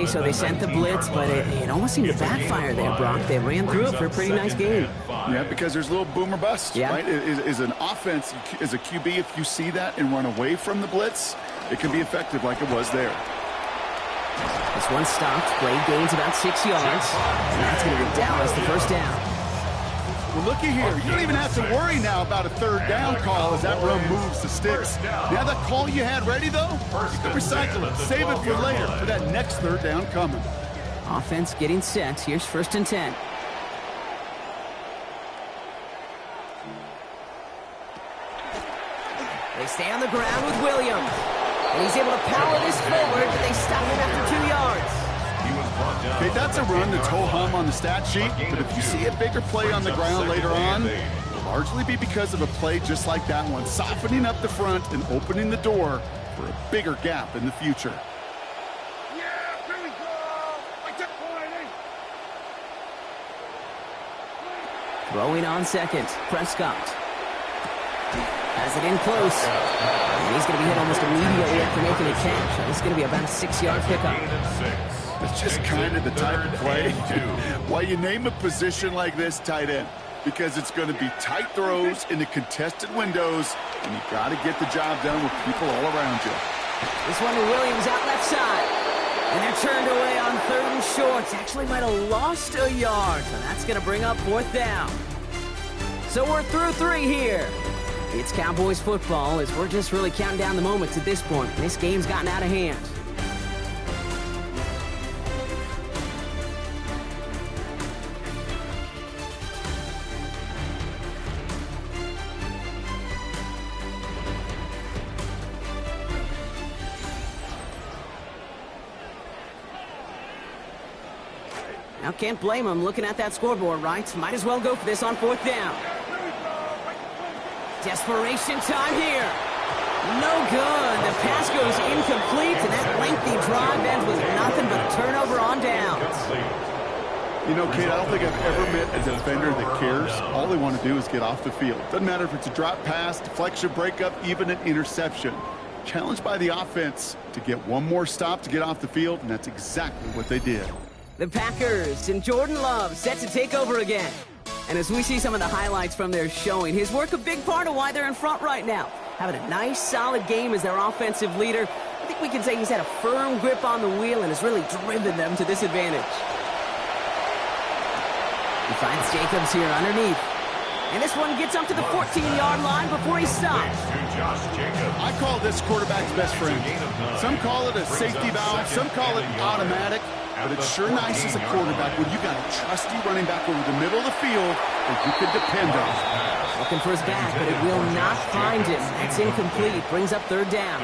Okay, so they sent the blitz, but it almost seemed to backfire there, Brock. They ran through it for a pretty nice game. Yeah, because there's a little boom or bust, right? Is an offense, as a QB, if you see that and run away from the blitz, it can be effective like it was there. This one stopped. Play gains about 6 yards. And that's going to give Dallas the first down. Well, looky here. You don't even have to worry now about a third down call as that run moves the sticks. Now that call you had ready, though, you can recycle it. Save it for later for that next third down coming. Offense getting set. Here's 1st and 10. They stay on the ground with Williams. And he's able to power this forward, but they stop him after 2 yards. Okay, that's a run that's ho-hum on the stat sheet, but if you see a bigger play on the ground later on, it'll largely be because of a play just like that one, softening up the front and opening the door for a bigger gap in the future. Throwing on second, Prescott. Has it in close. And he's going to be hit almost immediately after making a catch. And it's going to be about a 6-yard pickup. It's just kind of the type of play why you name a position like this tight end. Because it's going to be tight throws into contested windows, and you got to get the job done with people all around you. This one to Williams out left side. And they're turned away on 3rd and short. Actually might have lost a yard. So that's going to bring up 4th down. So we're through 3 here. It's Cowboys football as we're just really counting down the moments at this point. This game's gotten out of hand. Now, can't blame him looking at that scoreboard, right? Might as well go for this on 4th down. Desperation time here. No good. The pass goes incomplete, and that lengthy drive ends with nothing but a turnover on downs. You know, Kate, I don't think I've ever met a defender that cares. All they want to do is get off the field. Doesn't matter if it's a drop pass, deflection, breakup, even an interception. Challenged by the offense to get one more stop to get off the field, and that's exactly what they did. The Packers and Jordan Love set to take over again. And as we see some of the highlights from their showing, his work a big part of why they're in front right now. Having a nice, solid game as their offensive leader. I think we can say he's had a firm grip on the wheel and has really driven them to this advantage. He finds Jacobs here underneath. And this one gets up to the 14-yard line before he stops. I call this quarterback's best friend. Some call it a safety valve, some call it automatic. But it's sure nice as a quarterback when you got a trusty running back over the middle of the field that you can depend on. Looking for his back, but it will not find him. That's incomplete. Brings up 3rd down.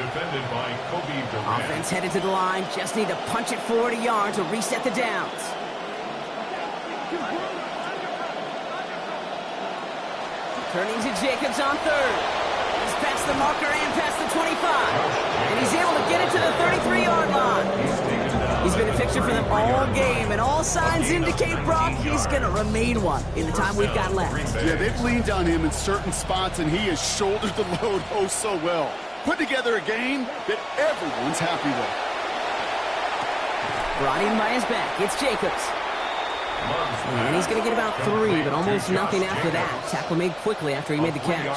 Offense headed to the line. Just need to punch it forward a yard to reset the downs. Turning to Jacobs on 3rd. He's past the marker and past the 25. And he's able to get it to the 33-yard line. He's been a fixture for them all game, and all signs indicate, Brock, he's going to remain one in the time we've got left. Yeah, they've leaned on him in certain spots, and he has shouldered the load oh so well. Put together a game that everyone's happy with. Brought in by his back, it's Jacobs. And he's going to get about 3, but almost nothing after that. Tackle made quickly after he made the catch.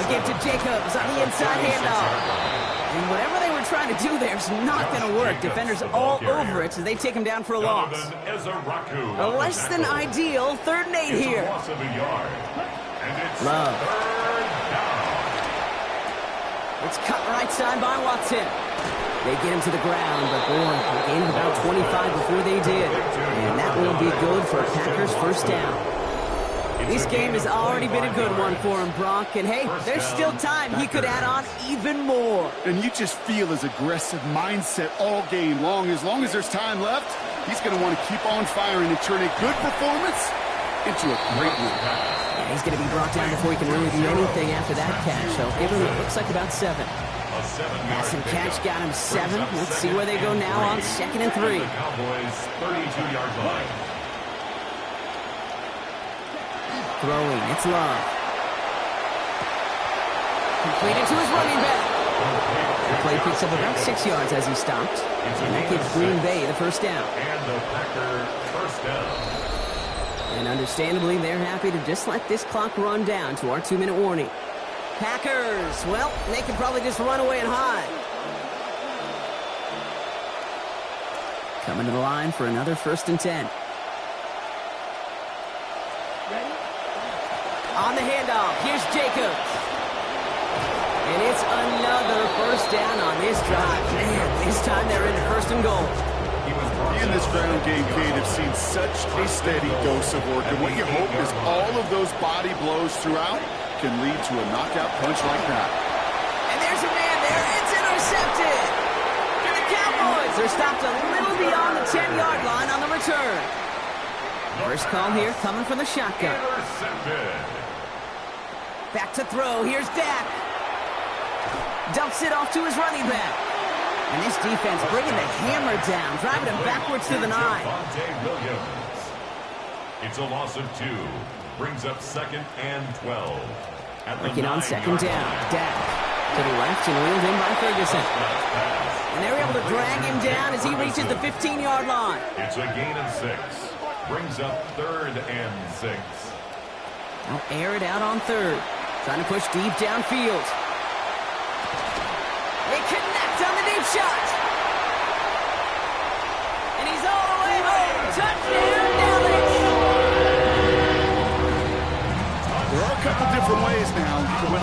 Again to Jacobs on the inside handoff. And whatever they were trying to do there is not going to work. Defenders all over it, so they take him down for a loss. A less than ideal 3rd and 8 here. Love. It's cut right side by Watson. They get him to the ground, but boy, they gained about 25 before they did. And that will be good for Packers' first down. This game has already been a good one for him, Brock. And hey, there's still time he could add on even more. And you just feel his aggressive mindset all game long. As long as there's time left, he's going to want to keep on firing and turn a good performance into a great win. Yeah, he's going to be brought down before he can really do anything after that catch. So give him, it looks like about 7. Massive catch got him 7. Let's see where they go now on 2nd and 3. Cowboys 32-yard line. Throwing, it's Love. Completed to his running back. The play picks up about 6 yards as he stopped. And that gives Green Bay the first down. And the Packer first down. And understandably, they're happy to just let this clock run down to our 2-minute warning. Packers, well, they could probably just run away and hide. Coming to the line for another 1st and 10. Ready? On the handoff, here's Jacobs. And it's another first down on this drive. Man, this time they're in 1st and goal. In this ground game, Kate, have seen such a steady dose of work. And what you hope is all of those body blows throughout can lead to a knockout punch like that. And there's a man there. It's intercepted. And the Cowboys are stopped a little beyond the 10-yard line on the return. First call here coming from the shotgun. Intercepted. Back to throw. Here's Dak. Dumps it off to his running back. And this defense bringing the hammer down, driving him backwards to the 9. Williams. It's a loss of 2. Brings up 2nd and 12. Working on 2nd down. Dak to the left and wheeled in by Ferguson. And they're able to drag him down as he reaches the 15-yard line. It's a gain of 6. Brings up 3rd and 6. Now air it out on 3rd. Trying to push deep downfield. They connect on the deep shot. And he's all the way home. Touchdown, Dallas. There are a couple different ways now to win.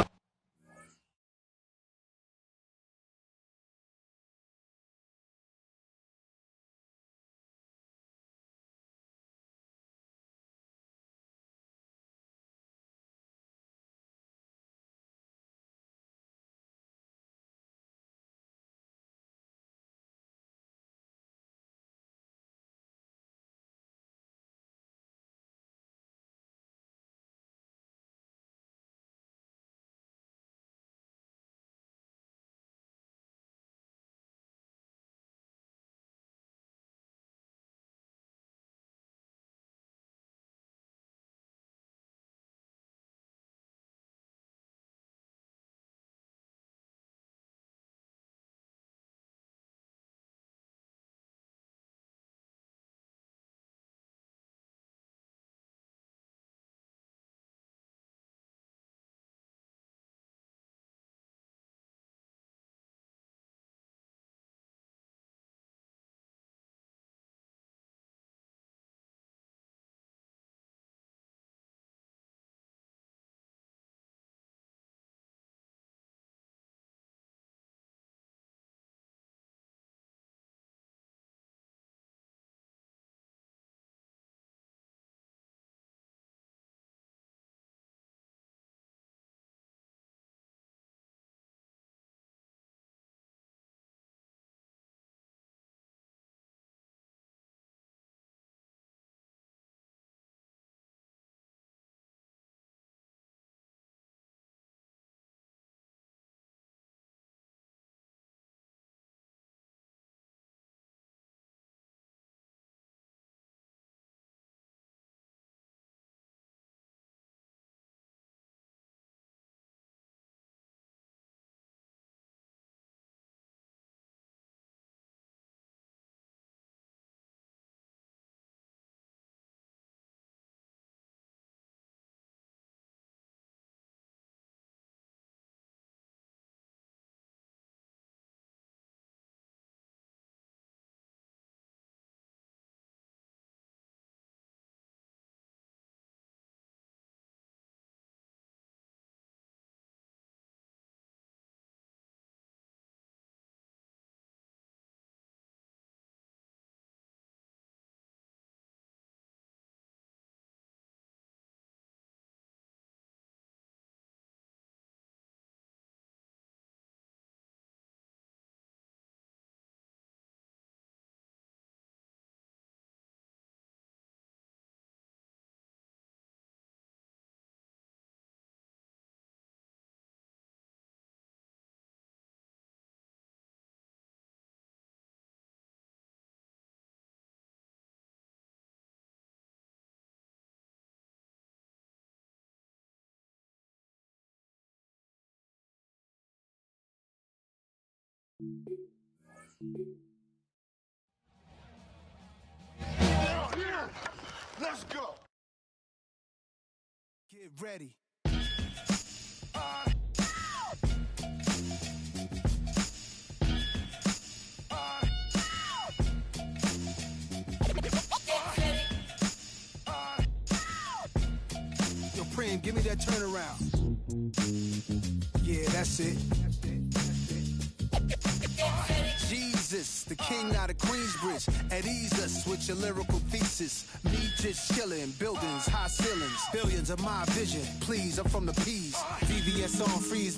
Let's go. Get ready. Yo, Prim, give me that turnaround. Yeah, that's it. Jesus, the king out of Queensbridge. At ease us with your lyrical thesis. Me just chilling, buildings, high ceilings. Billions of my vision. Please, I'm from the P's. VVS on freeze.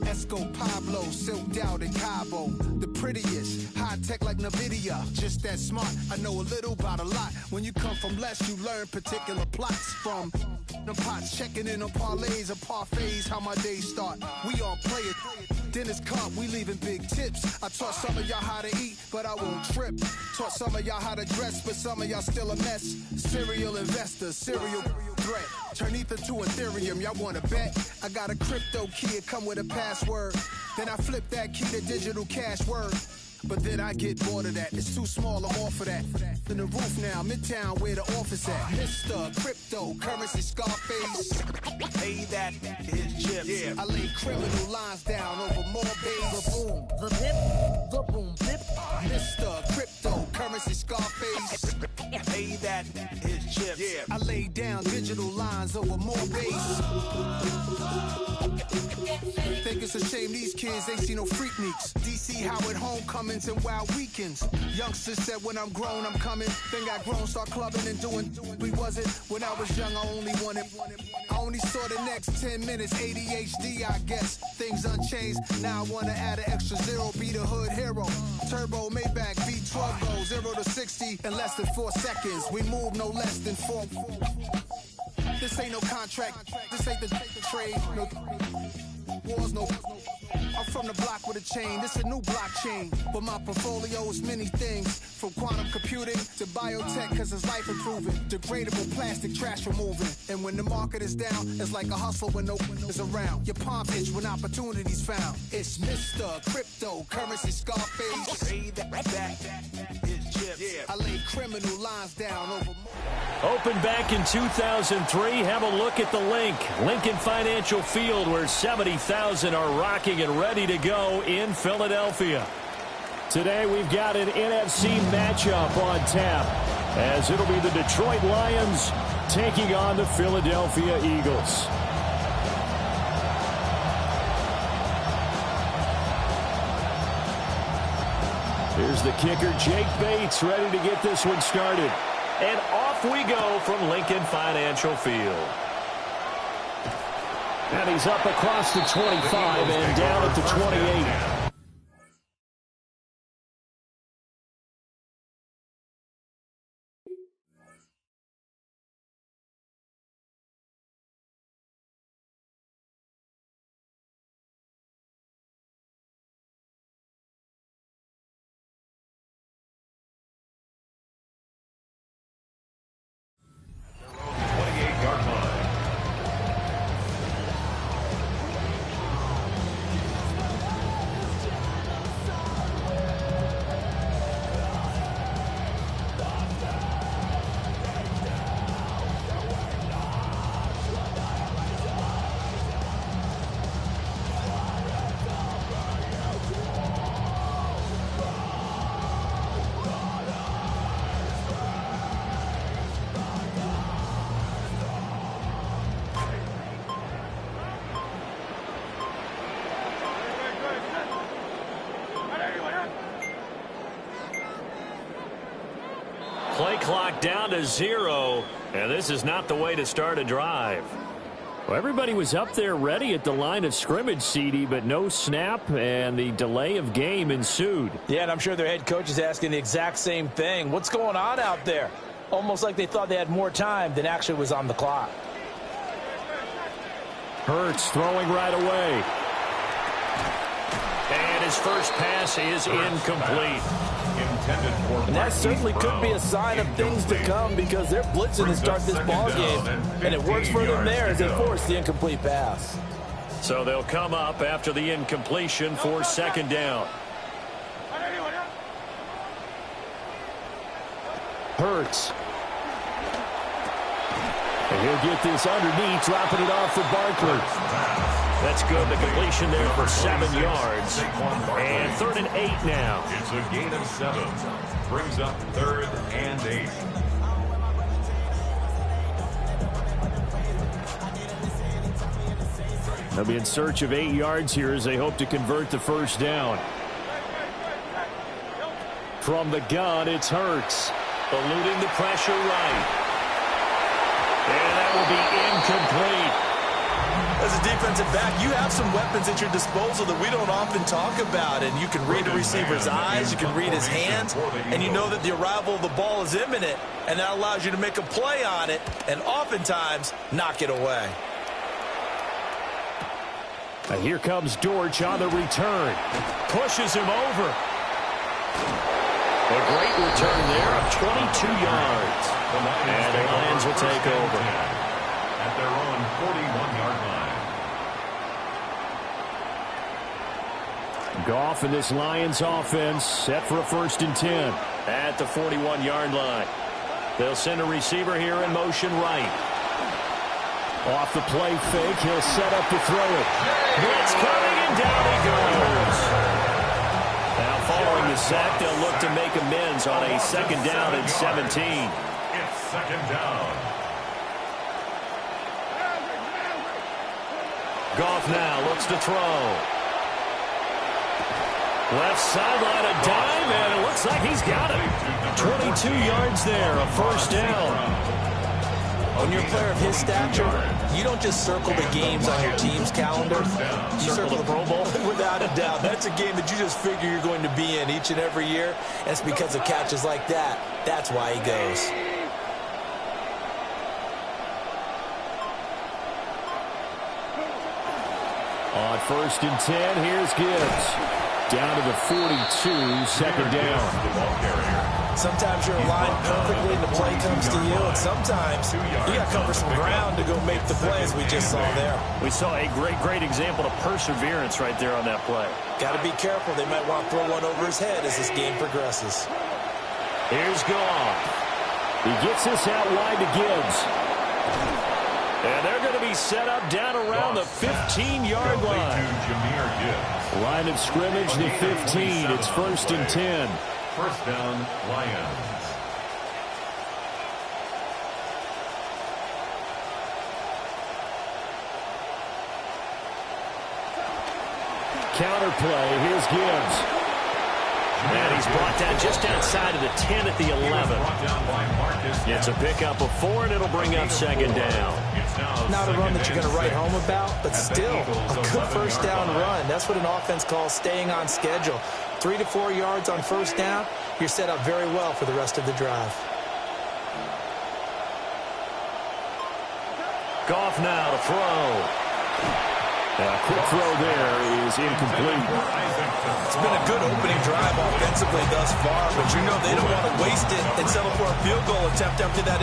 Esco Pablo, silked out in Cabo. The prettiest, high tech like NVIDIA. Just that smart, I know a little about a lot. When you come from less, you learn particular plots from the pots, checking in on parlays or parfaits, how my days start. We all play it. Dinner's caught, we leaving big tips. I taught some of y'all how to eat, but I won't trip. Taught some of y'all how to dress, but some of y'all still a mess. Serial investor, serial threat. Turn ether to Ethereum, y'all wanna bet? I got a crypto key, it come with a password. Then I flip that key to digital cash word. But then I get bored of that, it's too small, I'm off of that. In the roof now, Midtown where the office at. Mr. Cryptocurrency Scarface. Pay that his chips. Yeah. I lay criminal lines down over more bays. The boom, the bip, the boom, bip. Mr. Cryptocurrency Scarface. Pay that his chips. Yeah. I lay down digital lines over more bass. Think it's a shame these kids ain't see no freakniks. DC Howard homecomings and wild weekends. Youngsters said when I'm grown I'm coming. Then got grown, start clubbing and doing. We wasn't when I was young. I only wanted. I only saw the next 10 minutes. ADHD, I guess. Things unchanged. Now I wanna add an extra zero. Be the hood hero. Turbo Maybach V12 go 0 to 60 in less than 4 seconds. We move no less than 4. This ain't no contract. This ain't the trade. No wars, no. I'm from the block with a chain. This a new blockchain. But my portfolio is many things. From quantum computing to biotech, cause it's life improving. Degradable plastic trash removing. And when the market is down, it's like a hustle when no one is around. Your palm itch when opportunities found. It's Mr. Cryptocurrency Scarface. Pay that his chips. Yeah. I lay criminal lines down over more. Opened back in 2003. Have a look at the link. Lincoln Financial Field, where 70,000 are rocking and ready to go in Philadelphia. Today we've got an NFC matchup on tap, as it'll be the Detroit Lions taking on the Philadelphia Eagles. Here's the kicker, Jake Bates, ready to get this one started. And off we go from Lincoln Financial Field. And he's up across the 25 and down at the 28. Play clock down to 0, and this is not the way to start a drive. Well, everybody was up there ready at the line of scrimmage, CD, but no snap, and the delay of game ensued. Yeah, and I'm sure their head coach is asking the exact same thing. What's going on out there? Almost like they thought they had more time than actually was on the clock. Hurts throwing right away. And his first pass is incomplete. And that certainly could be a sign of things to come, because they're blitzing to start this ball game, and it works for them there as they force the incomplete pass. So they'll come up after the incompletion for second down. Hurts. And he'll get this underneath, dropping it off for Barkley. That's good. The completion there for 7 yards. And 3rd and 8 now. It's a gain of 7. Brings up 3rd and 8. They'll be in search of 8 yards here as they hope to convert the first down. From the gun, it's Hurts. Eluding the pressure right. And that will be incomplete. As a defensive back, you have some weapons at your disposal that we don't often talk about. And you can read the receiver's eyes, you can read his hands, and you know that the arrival of the ball is imminent, and that allows you to make a play on it and oftentimes knock it away. And here comes Dortch on the return. Pushes him over. A great return there of 22 yards. And the Lions will take over. At their own 41-yard line. Goff and this Lions offense set for a 1st and 10 at the 41-yard line. They'll send a receiver here in motion right. Off the play fake, he'll set up to throw it. Blitz coming, and down he goes. Now following the sack, they'll look to make amends on a 2nd down and 17. It's 2nd down. Goff now looks to throw. Left sideline, a dive, and it looks like he's got it. 22 yards there, a 1st down. When you're a player of his stature, you don't just circle the games on your team's calendar. You circle the Pro Bowl. Without a doubt. That's a game that you just figure you're going to be in each and every year. And it's because of catches like that. That's why he goes. On 1st and 10, here's Gibbs. Down to the 42, 2nd down. Sometimes you're aligned perfectly and the play comes to you, and sometimes you got to cover some ground to go make the play, as we just saw there. We saw a great example of perseverance right there on that play. Got to be careful. They might want to throw one over his head as this game progresses. Here's Goff. He gets this out wide to Gibbs. And they're going to be set up down around the 15-yard line. Line of scrimmage, the 15. It's 1st and 10. 1st down, Lions. Counter play. Here's Gibbs. And he's brought down just outside of the 10 at the 11. It's a pickup of 4, and it'll bring up 2nd down. Not a run that you're going to write home about, but still a good 1st down run. That's what an offense calls staying on schedule. 3 to 4 yards on 1st down, you're set up very well for the rest of the drive. Goff now to throw. A quick throw there is incomplete. It's been a good opening drive offensively thus far, but you know they don't want to waste it and settle for a field goal attempt after that